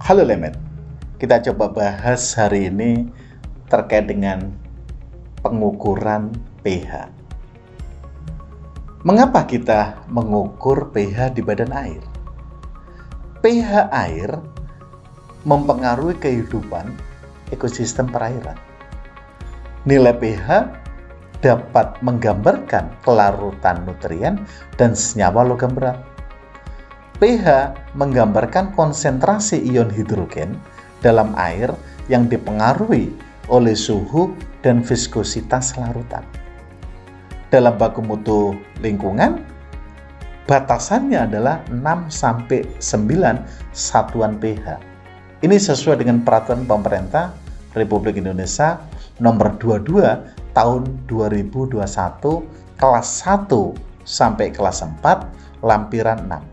Halo Lemet, kita coba bahas hari ini terkait dengan pengukuran pH. Mengapa kita mengukur pH di badan air? pH air mempengaruhi kehidupan ekosistem perairan. Nilai pH dapat menggambarkan kelarutan nutrien dan senyawa logam berat. pH menggambarkan konsentrasi ion hidrogen dalam air yang dipengaruhi oleh suhu dan viskositas larutan. Dalam baku mutu lingkungan, batasannya adalah 6-9 satuan pH. Ini sesuai dengan peraturan pemerintah Republik Indonesia nomor 22 tahun 2021 kelas 1 sampai kelas 4 lampiran 6.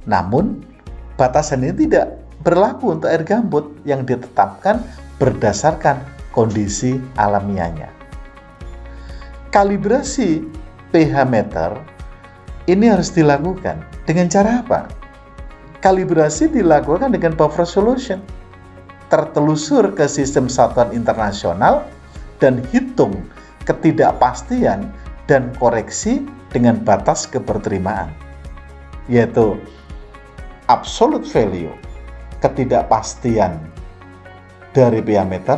Namun, batasan ini tidak berlaku untuk air gambut yang ditetapkan berdasarkan kondisi alamiahnya. Kalibrasi pH meter ini harus dilakukan dengan cara apa? Kalibrasi dilakukan dengan buffer solution, tertelusur ke sistem satuan internasional dan hitung ketidakpastian dan koreksi dengan batas keberterimaan, yaitu absolute value, ketidakpastian dari pH meter,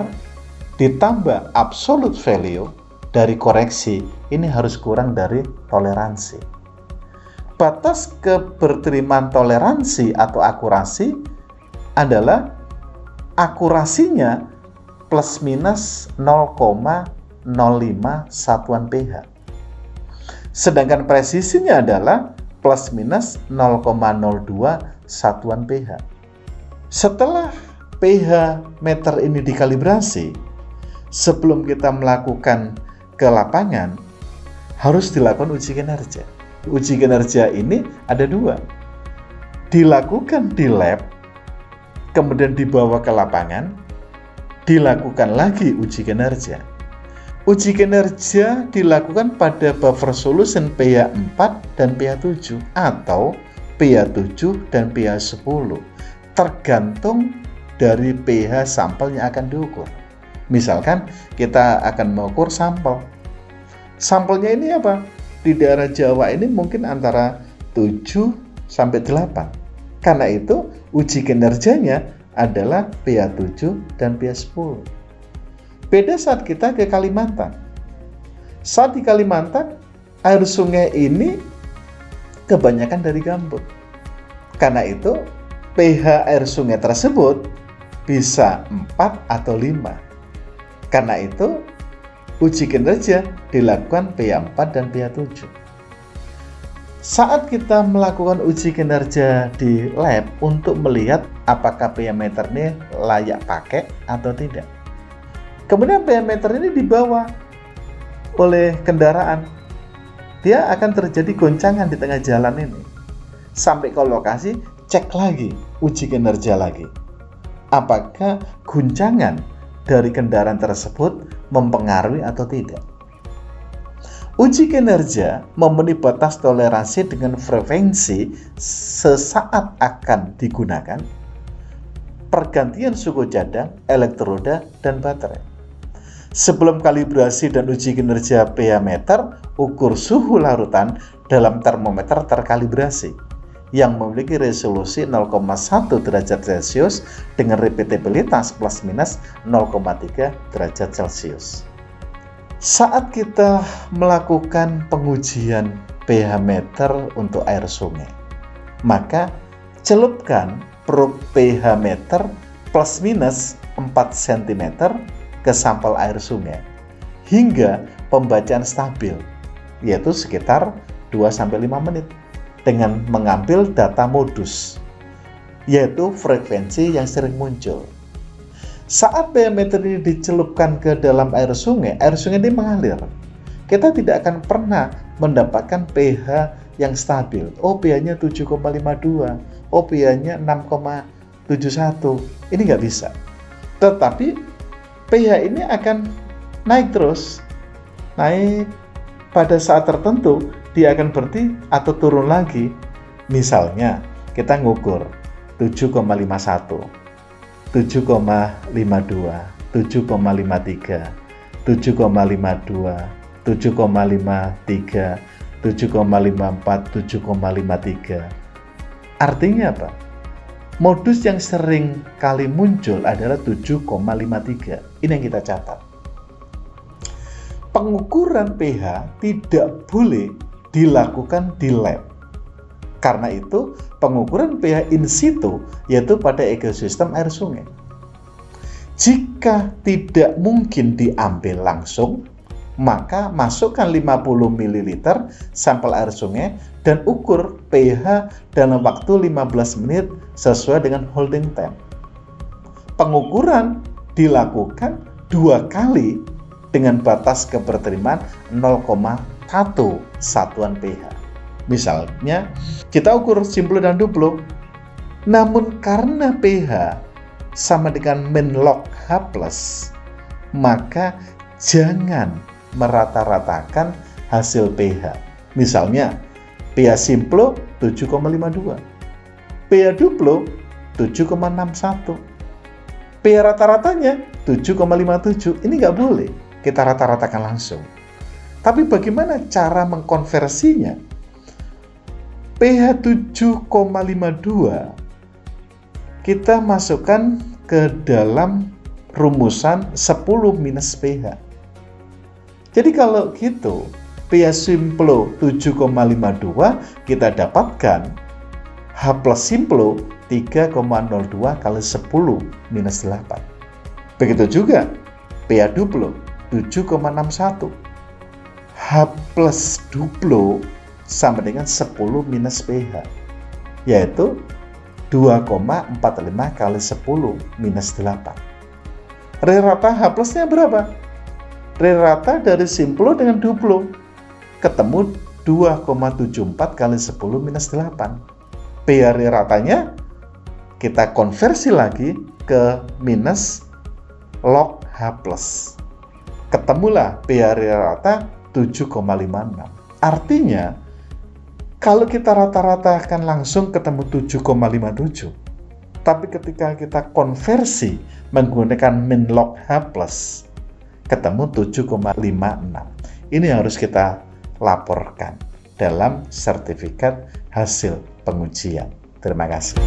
ditambah absolute value dari koreksi, ini harus kurang dari toleransi. Batas keberterimaan toleransi atau akurasi adalah akurasinya plus minus 0,05 satuan pH. Sedangkan presisinya adalah plus minus 0,02 satuan pH. Setelah pH meter ini dikalibrasi, sebelum kita melakukan ke lapangan, harus dilakukan uji kinerja. Uji kinerja ini ada dua. Dilakukan di lab, kemudian dibawa ke lapangan, dilakukan lagi uji kinerja. Uji kinerja dilakukan pada buffer solution pH 4 dan pH 7 atau pH 7 dan pH 10, tergantung dari pH sampel yang akan diukur. Misalkan kita akan mengukur sampel. Sampelnya ini apa? Di daerah Jawa ini mungkin antara 7 sampai 8. Karena itu uji kinerjanya adalah pH 7 dan pH 10. Beda saat kita ke Kalimantan. Saat di Kalimantan, air sungai ini kebanyakan dari gambut. Karena itu, pH air sungai tersebut bisa 4 atau 5. Karena itu, uji kinerja dilakukan pH 4 dan pH 7. Saat kita melakukan uji kinerja di lab untuk melihat apakah pH meter ini layak pakai atau tidak. Kemudian pH meter ini dibawa oleh kendaraan. Dia akan terjadi goncangan di tengah jalan ini. Sampai ke lokasi, cek lagi, uji kinerja lagi. Apakah guncangan dari kendaraan tersebut mempengaruhi atau tidak? Uji kinerja memenuhi batas toleransi dengan frekuensi sesaat akan digunakan, pergantian suku cadang, elektroda, dan baterai. Sebelum kalibrasi dan uji kinerja pH meter, ukur suhu larutan dalam termometer terkalibrasi yang memiliki resolusi 0,1 derajat Celcius dengan repetibilitas plus minus 0,3 derajat Celcius. Saat kita melakukan pengujian pH meter untuk air sungai, maka celupkan probe pH meter plus minus 4 cm ke sampel air sungai hingga pembacaan stabil, yaitu sekitar 2-5 menit dengan mengambil data modus, yaitu frekuensi yang sering muncul. Saat pH meter ini dicelupkan ke dalam air sungai ini mengalir. Kita tidak akan pernah mendapatkan pH yang stabil. Oh, pH-nya 7,52. Oh, pH-nya 6,71. Ini nggak bisa. Tetapi pH ini akan naik terus. Naik pada saat tertentu, dia akan berhenti atau turun lagi. Misalnya, kita ngukur 7,51. 7,52, 7,53, 7,52, 7,53, 7,54, 7,53. Artinya apa? Modus yang sering kali muncul adalah 7,53. Ini yang kita catat. Pengukuran pH tidak boleh dilakukan di lab. Karena itu, pengukuran pH in situ yaitu pada ekosistem air sungai. Jika tidak mungkin diambil langsung, maka masukkan 50 ml sampel air sungai dan ukur pH dalam waktu 15 menit sesuai dengan holding time. Pengukuran dilakukan 2 kali dengan batas keberterimaan 0,1 satuan pH. Misalnya, kita ukur Simplo dan Duplo, namun karena pH sama dengan min log H+, maka jangan merata-ratakan hasil pH. Misalnya, pH Simplo 7,52, pH Duplo 7,61, pH rata-ratanya 7,57. Ini nggak boleh kita rata-ratakan langsung. Tapi bagaimana cara mengkonversinya? pH 7,52 kita masukkan ke dalam rumusan 10 minus pH. Jadi kalau gitu, pH Simplo 7,52 kita dapatkan H plus Simplo 3,02 kali 10 minus 8. Begitu juga pH Duplo 7,61. H plus Duplo sama dengan 10 minus pH, yaitu 2,45 kali 10 minus 8. Rata H plusnya berapa? Rata dari Simplo dengan Duplo ketemu 2,74 kali 10 minus 8. pH ratanya kita konversi lagi ke minus log H+. Ketemulah pH rata 7,56. Artinya, kalau kita rata-ratakan langsung ketemu 7,57. Tapi ketika kita konversi menggunakan min log H+, ketemu 7,56. Ini harus kita laporkan dalam sertifikat hasil pengujian. Terima kasih.